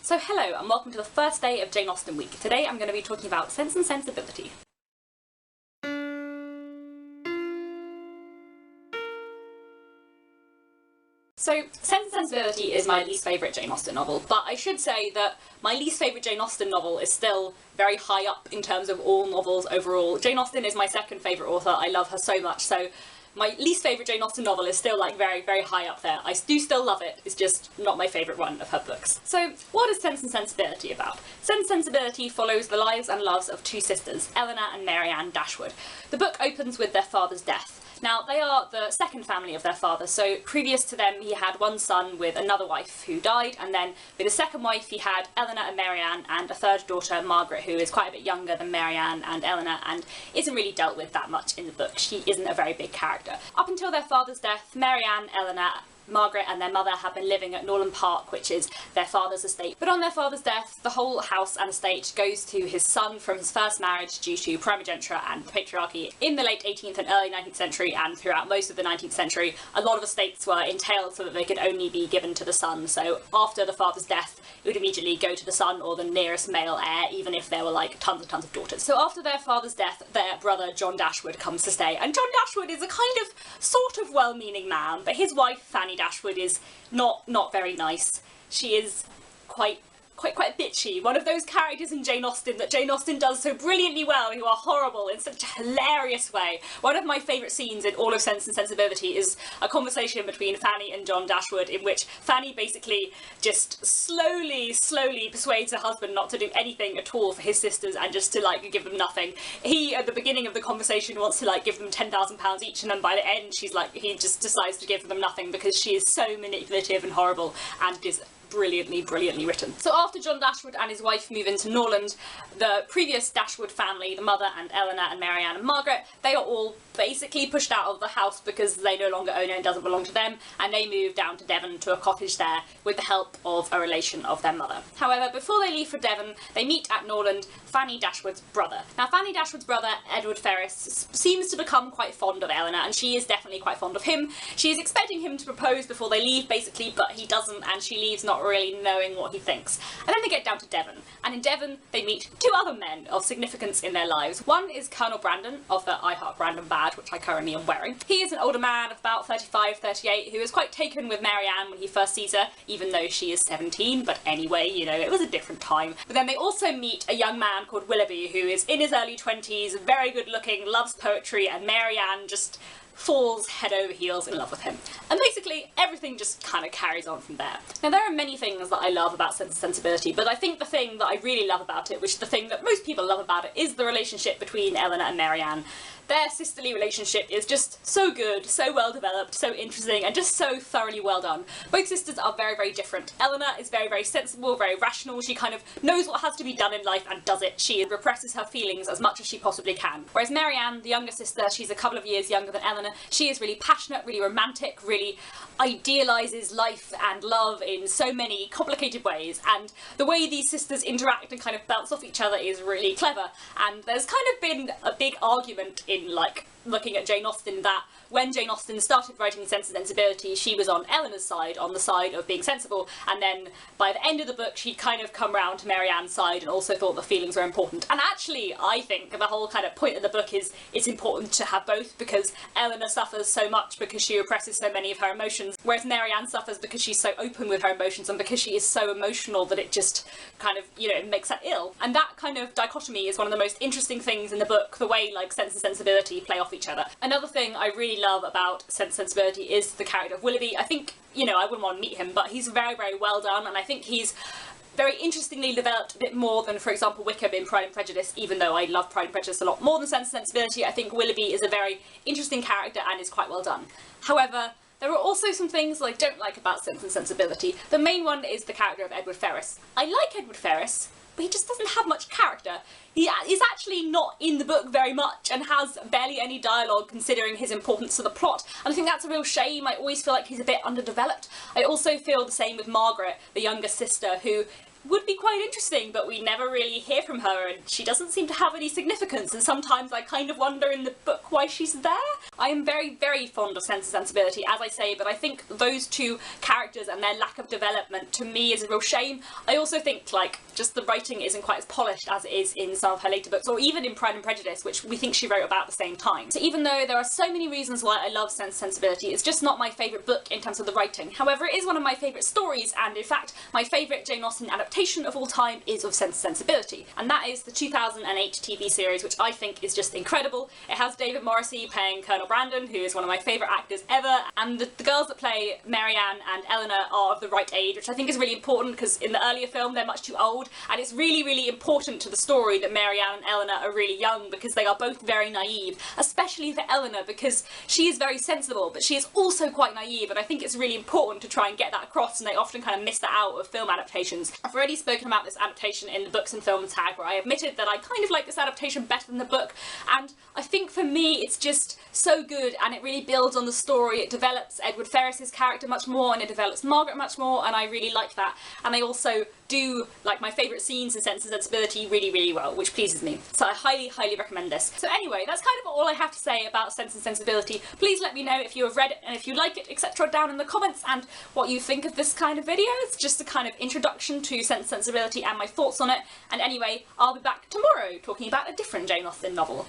So hello and welcome to the first day of Jane Austen week. Today I'm going to be talking about Sense and Sensibility. So, Sense and Sensibility is my least favourite Jane Austen novel, but I should say that my least favourite Jane Austen novel is still very high up in terms of all novels overall. Jane Austen is my second favourite author, I love her so much, so my least favourite Jane Austen novel is still like very, very high up there. I do still love it, it's just not my favourite one of her books. So, what is Sense and Sensibility about? Sense and Sensibility follows the lives and loves of two sisters, Elinor and Marianne Dashwood. The book opens with their father's death. Now, they are the second family of their father, so previous to them he had one son with another wife who died, and then with his second wife he had Elinor and Marianne, and a third daughter, Margaret, who is quite a bit younger than Marianne and Elinor, and isn't really dealt with that much in the book. She isn't a very big character. Up until their father's death, Marianne, Elinor, Margaret and their mother have been living at Norland Park, which is their father's estate. But on their father's death, the whole house and estate goes to his son from his first marriage due to primogeniture and patriarchy. In the late 18th and early 19th century, and throughout most of the 19th century, a lot of estates were entailed so that they could only be given to the son. So after the father's death, it would immediately go to the son or the nearest male heir, even if there were like tons and tons of daughters. So after their father's death, their brother John Dashwood comes to stay. And John Dashwood is a kind of, sort of well-meaning man, but his wife, Fanny Dashwood, is not very nice. She is quite bitchy. One of those characters in Jane Austen that Jane Austen does so brilliantly well, who are horrible in such a hilarious way. One of my favourite scenes in all of Sense and Sensibility is a conversation between Fanny and John Dashwood in which Fanny basically just slowly persuades her husband not to do anything at all for his sisters and just to like give them nothing. He, at the beginning of the conversation, wants to like give them £10,000 each, and then by the end he just decides to give them nothing because she is so manipulative and horrible and is brilliantly written. So after John Dashwood and his wife move into Norland, the previous Dashwood family, the mother and Elinor and Marianne and Margaret, they are all basically pushed out of the house because they no longer own it and doesn't belong to them, and they move down to Devon to a cottage there with the help of a relation of their mother. However, before they leave for Devon, they meet at Norland Fanny Dashwood's brother. Now, Fanny Dashwood's brother, Edward Ferrers, seems to become quite fond of Elinor, and she is definitely quite fond of him. She is expecting him to propose before they leave, basically, but he doesn't, and she leaves not really knowing what he thinks. And then they get down to Devon, and in Devon they meet two other men of significance in their lives. One is Colonel Brandon of the I Heart Brandon badge, which I currently am wearing. He is an older man of about 35, 38, who is quite taken with Marianne when he first sees her, even though she is 17, but anyway, you know, it was a different time. But then they also meet a young man called Willoughby, who is in his early 20s, very good looking, loves poetry, and Marianne just falls head over heels in love with him. And basically everything just kind of carries on from there. Now, there are many things that I love about Sense and Sensibility, but I think the thing that I really love about it, which is the thing that most people love about it, is the relationship between Elinor and Marianne. Their sisterly relationship is just so good, so well developed, so interesting, and just so thoroughly well done. Both sisters are very different. Elinor is very sensible, very rational. She kind of knows what has to be done in life and does it. She represses her feelings as much as she possibly can. Whereas Marianne, the younger sister, she's a couple of years younger than Elinor. She is really passionate, really romantic, really idealises life and love in so many complicated ways, and the way these sisters interact and kind of bounce off each other is really clever. And there's kind of been a big argument in like looking at Jane Austen that when Jane Austen started writing Sense and Sensibility, she was on Elinor's side, on the side of being sensible, and then by the end of the book she'd kind of come round to Marianne's side and also thought the feelings were important. And actually I think the whole kind of point of the book is it's important to have both, because Elinor suffers so much because she represses so many of her emotions, whereas Marianne suffers because she's so open with her emotions and because she is so emotional that it just kind of, you know, it makes her ill. And that kind of dichotomy is one of the most interesting things in the book, the way like Sense and Sensibility play off each other. Another thing I really love about Sense and Sensibility is the character of Willoughby. I think, you know, I wouldn't want to meet him, but he's very well done, and I think he's very interestingly developed a bit more than, for example, Wickham in Pride and Prejudice. Even though I love Pride and Prejudice a lot more than Sense and Sensibility, I think Willoughby is a very interesting character and is quite well done. However, there are also some things that I don't like about Sense and Sensibility. The main one is the character of Edward Ferrers. I like Edward Ferrers, but he just doesn't have much character. He is actually not in the book very much and has barely any dialogue considering his importance to the plot, and I think that's a real shame. I always feel like he's a bit underdeveloped. I also feel the same with Margaret, the younger sister, who would be quite interesting, but we never really hear from her, and she doesn't seem to have any significance, and sometimes I kind of wonder in the book why she's there. I am very, very fond of Sense and Sensibility, as I say, but I think those two characters and their lack of development to me is a real shame. I also think, like, just the writing isn't quite as polished as it is in some of her later books, or even in Pride and Prejudice, which we think she wrote about at the same time. So even though there are so many reasons why I love Sense and Sensibility, it's just not my favourite book in terms of the writing. However, it is one of my favourite stories, and in fact, my favourite Jane Austen adaptation of all time is of Sense and Sensibility, and that is the 2008 TV series, which I think is just incredible. It has David Morrissey playing Colonel Brandon, who is one of my favourite actors ever, and the girls that play Marianne and Elinor are of the right age, which I think is really important because in the earlier film they're much too old, and it's really, really important to the story that Marianne and Elinor are really young because they are both very naive, especially for Elinor because she is very sensible, but she is also quite naive, and I think it's really important to try and get that across, and they often kind of miss that out of film adaptations. I've already spoken about this adaptation in the Books and Film tag, where I admitted that I kind of like this adaptation better than the book, and I think for me it's just so good, and it really builds on the story. It develops Edward Ferras's character much more, and it develops Margaret much more, and I really like that. And they also do, like, my favourite scenes in Sense and Sensibility really, really well, which pleases me. So I highly, highly recommend this. So anyway, that's kind of all I have to say about Sense and Sensibility. Please let me know if you have read it and if you like it, etc. down in the comments, and what you think of this kind of video. It's just a kind of introduction to Sense and Sensibility and my thoughts on it. And anyway, I'll be back tomorrow talking about a different Jane Austen novel.